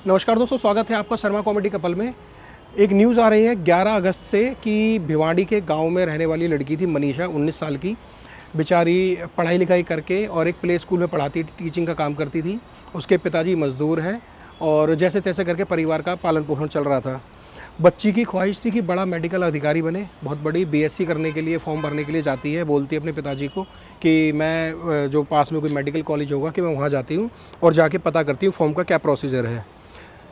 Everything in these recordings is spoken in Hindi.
नमस्कार दोस्तों, स्वागत है आपका शर्मा कॉमेडी कपल में। एक न्यूज़ आ रही है 11 अगस्त से कि भिवाड़ी के गांव में रहने वाली लड़की थी मनीषा, 19 साल की। बेचारी पढ़ाई लिखाई करके और एक प्ले स्कूल में पढ़ाती, टीचिंग का काम करती थी। उसके पिताजी मज़दूर हैं और जैसे तैसे करके परिवार का पालन पोषण चल रहा था। बच्ची की ख्वाहिश थी कि बड़ा मेडिकल अधिकारी बने। बहुत बड़ी बीएससी करने के लिए फॉर्म भरने के लिए जाती है। बोलती है अपने पिताजी को कि मैं जो पास में कोई मेडिकल कॉलेज होगा कि मैं वहाँ जाती हूँ और जाके पता करती हूँ फॉर्म का क्या प्रोसीजर है।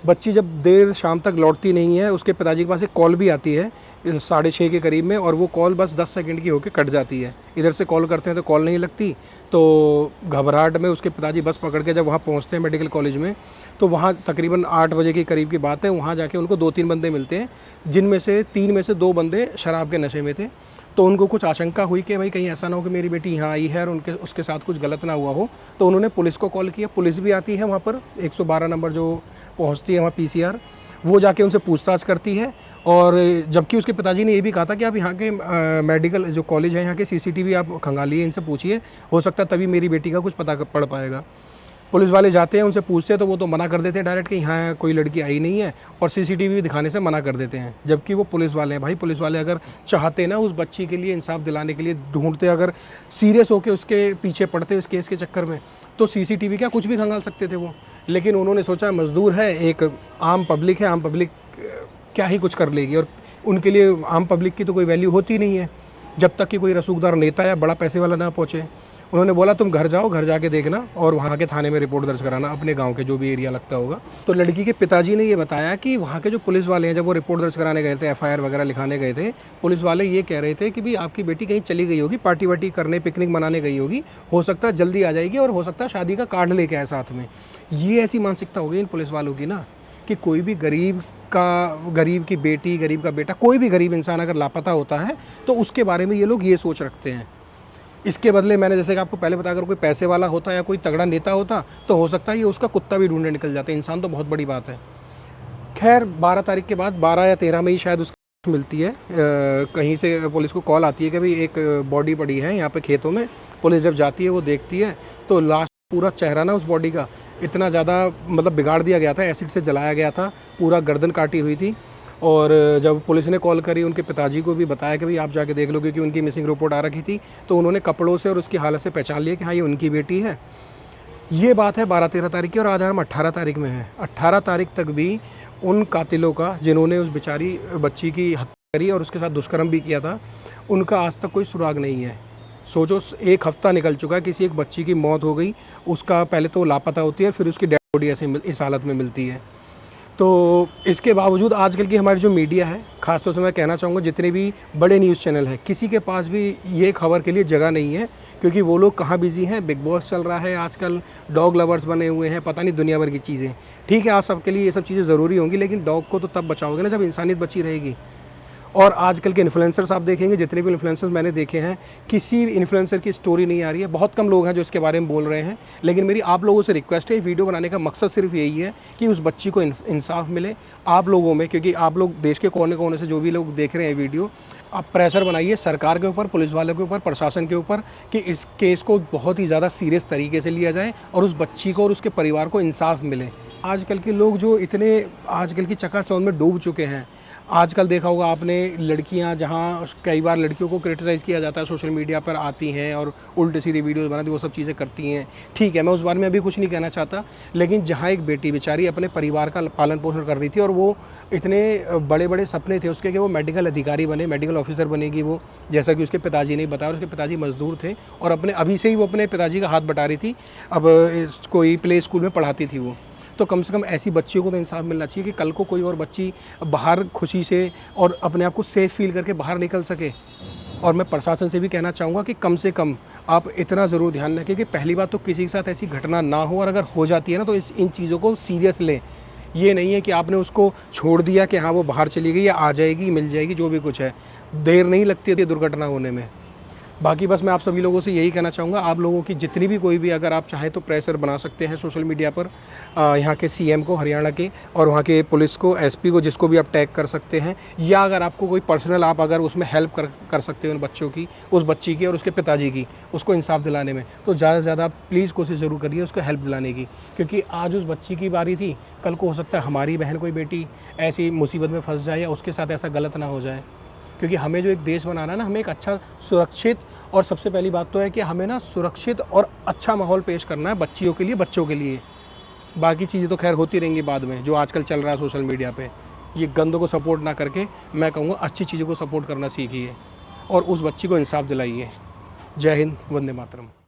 बच्ची जब देर शाम तक लौटती नहीं है, उसके पिताजी के पास एक कॉल भी आती है 6:30 के करीब में, और वो कॉल बस 10 सेकंड की होकर कट जाती है। इधर से कॉल करते हैं तो कॉल नहीं लगती। तो घबराहट में उसके पिताजी बस पकड़ के जब वहाँ पहुँचते हैं मेडिकल कॉलेज में, तो वहाँ तकरीबन 8 बजे के करीब की बात है। वहाँ जाके उनको 2-3 बंदे मिलते हैं, जिनमें से 3 में से 2 बंदे शराब के नशे में थे। तो उनको कुछ आशंका हुई कि भाई कहीं ऐसा ना हो कि मेरी बेटी यहाँ आई है और उसके साथ कुछ गलत ना हुआ हो। तो उन्होंने पुलिस को कॉल किया। पुलिस भी आती है वहाँ पर, 112 नंबर जो पहुँचती है वहाँ पीसीआर, वो जाके उनसे पूछताछ करती है। और जबकि उसके पिताजी ने ये भी कहा था कि आप यहाँ के मेडिकल जो कॉलेज है यहाँ के सीसीटीवी आप खंगालिए, इनसे पूछिए, हो सकता है तभी मेरी बेटी का कुछ पता पड़ पाएगा। पुलिस वाले जाते हैं, उनसे पूछते हैं तो वो तो मना कर देते हैं डायरेक्ट कि यहाँ कोई लड़की आई नहीं है, और सीसीटीवी दिखाने से मना कर देते हैं। जबकि वो पुलिस वाले हैं। भाई पुलिस वाले अगर चाहते ना उस बच्ची के लिए इंसाफ दिलाने के लिए ढूंढते, अगर सीरियस होकर उसके पीछे पड़ते इस केस के चक्कर में, तो सीसीटीवी क्या कुछ भी खंगाल सकते थे वो। लेकिन उन्होंने सोचा मजदूर है, एक आम पब्लिक है, आम पब्लिक क्या ही कुछ कर लेगी, और उनके लिए आम पब्लिक की तो कोई वैल्यू होती नहीं है जब तक कि कोई रसूखदार नेता या बड़ा पैसे वाला ना पहुँचे। उन्होंने बोला तुम घर जाओ, घर जाके देखना और वहाँ के थाने में रिपोर्ट दर्ज कराना, अपने गांव के जो भी एरिया लगता होगा। तो लड़की के पिताजी ने ये बताया कि वहाँ के जो पुलिस वाले हैं, जब वो रिपोर्ट दर्ज कराने गए थे, एफआईआर वगैरह लिखाने गए थे, पुलिस वाले ये कह रहे थे कि भाई आपकी बेटी कहीं चली गई होगी, पार्टी वार्टी करने, पिकनिक मनाने गई होगी, हो सकता है जल्दी आ जाएगी और हो सकता है शादी का कार्ड लेके आए साथ में। ये ऐसी मानसिकता होगी इन पुलिस वालों की ना, कि कोई भी गरीब की बेटी, गरीब का बेटा, कोई भी गरीब इंसान अगर लापता होता है तो उसके बारे में ये लोग ये सोच रखते हैं। इसके बदले मैंने जैसे कि आपको पहले बताया, अगर कोई पैसे वाला होता या कोई तगड़ा नेता होता तो हो सकता है ये उसका कुत्ता भी ढूंढने निकल जाता। इंसान तो बहुत बड़ी बात है। खैर 12 तारीख के बाद, 12 या 13 में ही शायद उसकी मिलती है। कहीं से पुलिस को कॉल आती है कि भाई एक बॉडी पड़ी है यहाँ पे खेतों में। पुलिस जब जाती है वो देखती है तो लास्ट पूरा चेहरा ना उस बॉडी का इतना ज़्यादा मतलब बिगाड़ दिया गया था, एसिड से जलाया गया था, पूरा गर्दन काटी हुई थी। और जब पुलिस ने कॉल करी, उनके पिताजी को भी बताया कि भाई आप जाके देख लो, क्योंकि उनकी मिसिंग रिपोर्ट आ रखी थी। तो उन्होंने कपड़ों से और उसकी हालत से पहचान लिया कि हाँ ये उनकी बेटी है। ये बात है 12-13 तारीख की, और आज हम 18 तारीख में हैं। 18 तारीख तक भी उन कातिलों का, जिन्होंने उस बेचारी बच्ची की हत्या करी और उसके साथ दुष्कर्म भी किया था, उनका आज तक कोई सुराग नहीं है। सोचो, 1 हफ्ता निकल चुका है, किसी एक बच्ची की मौत हो गई, उसका पहले तो लापता होती है, फिर उसकी डेड बॉडी ऐसे इस हालत में मिलती है। तो इसके बावजूद आजकल की हमारी जो मीडिया है, ख़ासतौर से मैं कहना चाहूँगा जितने भी बड़े न्यूज़ चैनल हैं, किसी के पास भी ये खबर के लिए जगह नहीं है, क्योंकि वो लोग कहाँ बिज़ी हैं। बिग बॉस चल रहा है आजकल, डॉग लवर्स बने हुए हैं, पता नहीं दुनिया भर की चीज़ें। ठीक है, आज सबके लिए ये सब चीज़ें ज़रूरी होंगी, लेकिन डॉग को तो तब बचाओगे ना जब इंसानियत बची रहेगी। और आजकल के इन्फ्लुएंसर्स आप देखेंगे, जितने भी इन्फ्लुएंसर्स मैंने देखे हैं, किसी इन्फ्लुएंसर की स्टोरी नहीं आ रही है। बहुत कम लोग हैं जो इसके बारे में बोल रहे हैं। लेकिन मेरी आप लोगों से रिक्वेस्ट है, वीडियो बनाने का मकसद सिर्फ यही है कि उस बच्ची को इंसाफ मिले आप लोगों में, क्योंकि आप लोग देश के कोने कोने से जो भी लोग देख रहे हैं वीडियो, आप प्रेशर बनाइए सरकार के ऊपर, पुलिस वालों के ऊपर, प्रशासन के ऊपर, कि इस केस को बहुत ही ज़्यादा सीरियस तरीके से लिया जाए और उस बच्ची को और उसके परिवार को इंसाफ मिले। आजकल के लोग जो इतने आजकल की चकाचौंध में डूब चुके हैं, आजकल देखा होगा आपने, लड़कियां, जहां कई बार लड़कियों को क्रिटिसाइज़ किया जाता है, सोशल मीडिया पर आती हैं और उल्टे सीधी वीडियोस बनाती, वो सब चीज़ें करती हैं। ठीक है, मैं उस बारे में अभी कुछ नहीं कहना चाहता, लेकिन जहां एक बेटी बेचारी अपने परिवार का पालन पोषण कर रही थी और वो इतने बड़े बड़े सपने थे उसके कि वो मेडिकल अधिकारी बने, मेडिकल ऑफिसर बनेगी वो, जैसा कि उसके पिताजी ने बताया। उसके पिताजी मजदूर थे और अपने अभी से ही वो अपने पिताजी का हाथ बटा रही थी। अब कोई प्ले स्कूल में पढ़ाती थी वो। तो कम से कम ऐसी बच्चियों को तो इंसाफ मिलना चाहिए कि कल को कोई और बच्ची बाहर खुशी से और अपने आप को सेफ़ फील करके बाहर निकल सके। और मैं प्रशासन से भी कहना चाहूँगा कि कम से कम आप इतना ज़रूर ध्यान रखें कि पहली बात तो किसी के साथ ऐसी घटना ना हो, और अगर हो जाती है ना तो इन चीज़ों को सीरियस लें। ये नहीं है कि आपने उसको छोड़ दिया कि हाँ वो बाहर चली गई या आ जाएगी, मिल जाएगी, जो भी कुछ है, देर नहीं लगती है दुर्घटना होने में। बाकी बस मैं आप सभी लोगों से यही कहना चाहूँगा, आप लोगों की जितनी भी कोई भी अगर आप चाहें तो प्रेशर बना सकते हैं सोशल मीडिया पर, यहाँ के सीएम को हरियाणा के, और वहाँ के पुलिस को, एसपी को, जिसको भी आप टैग कर सकते हैं, या अगर आपको कोई पर्सनल आप अगर उसमें हेल्प कर सकते हो उन बच्चों की, उस बच्ची की और उसके पिताजी की, उसको इंसाफ दिलाने में, तो ज़्यादा से ज़्यादा प्लीज़ कोशिश ज़रूर करिए उसको हेल्प दिलाने की। क्योंकि आज उस बच्ची की बारी थी, कल को हो सकता है हमारी बहन कोई बेटी ऐसी मुसीबत में फंस जाए या उसके साथ ऐसा गलत ना हो जाए। क्योंकि हमें जो एक देश बनाना है ना, हमें एक अच्छा सुरक्षित, और सबसे पहली बात तो है कि हमें ना सुरक्षित और अच्छा माहौल पेश करना है बच्चियों के लिए, बच्चों के लिए। बाकी चीज़ें तो खैर होती रहेंगी बाद में, जो आजकल चल रहा है सोशल मीडिया पे। ये गंदों को सपोर्ट ना करके मैं कहूँगा अच्छी चीज़ों को सपोर्ट करना सीखिए और उस बच्ची को इंसाफ दिलाइए। जय हिंद, वंदे मातरम।